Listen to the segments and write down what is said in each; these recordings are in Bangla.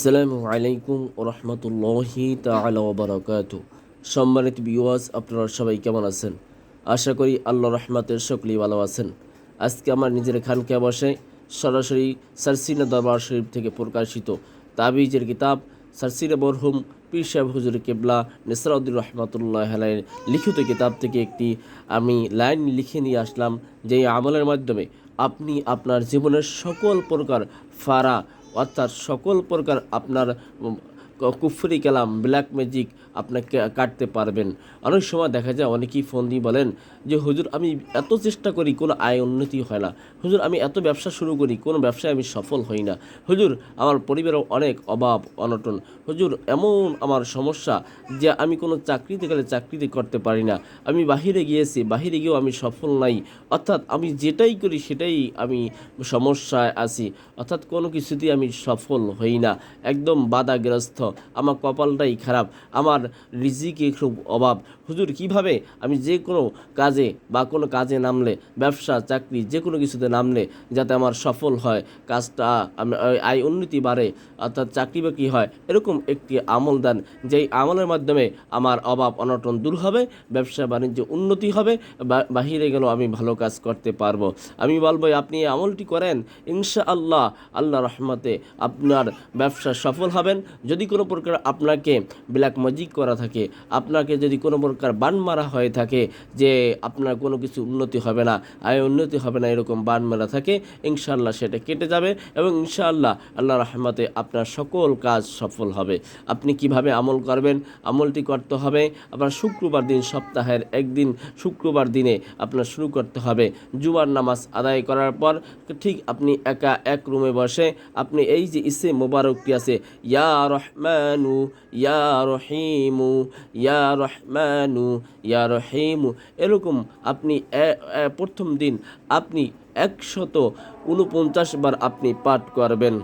আসসালামু আলাইকুম ওরহমতুল্লাহি তাআলা ওয়া বারাকাতু। সম্মানিত ভিউয়ার্স, আপনারা সবাই কেমন আছেন? আশা করি আল্লাহর রহমতের সকলেই ভালো আছেন। আজকে আমার নিজের খানকে বসে সরাসরি সারসিনা দরবার শরীফ থেকে প্রকাশিত তাবিজের কিতাব সারসিনা মরহুম পীর সাহেব হুজুর কেবলা নেসরাউদ্দিন রহমতুল্লাহ আলাইহির লিখিত কিতাব থেকে একটি আমি লাইন লিখে নিয়ে আসলাম, যেই আমলের মাধ্যমে আপনি আপনার জীবনের সকল প্রকার ফারা অর্থাৎ সকল প্রকার আপনার কুফরি কালাম ব্ল্যাক ম্যাজিক আপনাকে কাটতে পারবেন। অনেক সময় দেখা যায় অনেকেই ফোন দিয়ে বলেন যে হুজুর, আমি এত চেষ্টা করি কোনো আয় উন্নতি হয় না। হুজুর, আমি এত ব্যবসা শুরু করি কোনো ব্যবসায় আমি সফল হই না। হুজুর, আমার পরিবারেও অনেক অভাব অনটন। হুজুর, এমন আমার সমস্যা যে আমি কোনো চাকরিতে গেলে চাকরিতে করতে পারি না। আমি বাহিরে গিয়েছি, বাহিরে গিয়েও আমি সফল নাই। অর্থাৎ আমি যেটাই করি সেটাই আমি সমস্যায় আছি। অর্থাৎ কোনো কিছুতেই আমি সফল হই না, একদম বাধাগ্রস্ত। আমার কপালটাই খারাপ, আমার রিজিকে খুব অভাব। হুজুর, কিভাবে আমি যে কোনো কাজে বা কোনো কাজে নামলে, ব্যবসা চাকরি যে কোনো কিছুতে নামলে যাতে আমার সফল হয়, কাজটা আমি আয় উন্নতি বাড়ে, অর্থাৎ চাকরি বাকরি হয়, এরকম একটি আমল দেন যেই আমলের মাধ্যমে আমার অভাব অনটন দূর হবে, ব্যবসা বাণিজ্য উন্নতি হবে, বাহিরে গেলেও আমি ভালো কাজ করতে পারবো। আমি বলবো আপনি এই আমলটি করেন, ইনশাআল্লাহ আল্লাহ রহমতে আপনার ব্যবসা সফল হবেন। যদি কোনো প্রকার আপনাকে ব্ল্যাক ম্যাজিক করা থাকে, আপনাকে যদি কোনো প্রকার বান মারা হয়ে থাকে যে আপনার কোনো কিছু উন্নতি হবে না, আয় উন্নতি হবে না, এরকম বান মারা থাকে, ইনশাআল্লাহ সেটা কেটে যাবে এবং ইনশাআল্লাহ আল্লাহ রহমতে আপনার সকল কাজ সফল হবে। আপনি কিভাবে আমল করবেন? আমলটি করতে হবে আপনার শুক্রবার দিন, সপ্তাহের একদিন শুক্রবার দিনে আপনার শুরু করতে হবে। জুমার নামাজ আদায় করার পর ঠিক আপনি একা এক রুমে বসে আপনি এই যে ইসে মোবারকটি আছে, ইয়া রহমানু ইয়া রহিমু ইয়া রহমানু ইয়া রহিমু, এরকম আপনি প্রথম দিন আপনি 149 বার আপনি পাঠ করবেন।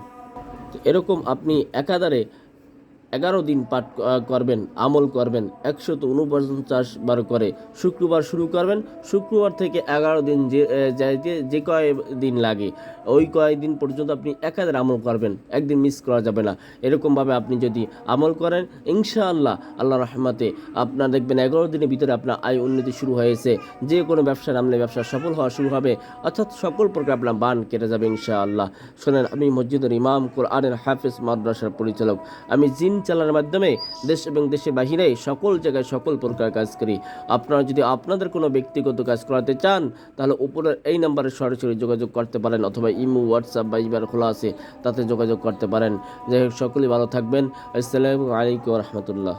এরকম আপনি একাধারে 11 দিন পাঠ করবেন, আমল করবেন 149 বার করে। শুক্রবার শুরু করবেন, শুক্রবার থেকে 11 দিন যে কয় দিন লাগে ওই কয়েকদিন পর্যন্ত আপনি একাধারে আমল করবেন, একদিন মিস করা যাবে না। এরকমভাবে আপনি যদি আমল করেন, ইনশাআল্লাহ আল্লাহ রহমতে আপনার দেখবেন 11 দিনের ভিতরে আপনার আয় উন্নতি শুরু হয়েছে। যে কোনো ব্যবসা নামলে ব্যবসা সফল হওয়া শুরু হবে, অর্থাৎ সকল প্রকার আপনার বান কেটে যাবে ইনশাআল্লাহ। শোনেন, আমি মসজিদের ইমাম, কোরআনের হাফেজ, মাদ্রাসার পরিচালক। আমি জিন চালানোর মাধ্যমে দেশ এবং দেশের বাহিরে সকল জায়গায় সকল প্রকার কাজ করি। আপনারা যদি আপনাদের কোনো ব্যক্তিগত কাজ করাতে চান তাহলে উপরের এই নাম্বারে সরাসরি যোগাযোগ করতে পারেন, অথবা ইমো, হোয়াটসঅ্যাপ বা ইমেল খোলা আছে, তাতে যোগাযোগ করতে পারেন। যাই হোক, সকলেই ভালো থাকবেন। আসসালামু আলাইকুম রহমতুল্লাহ।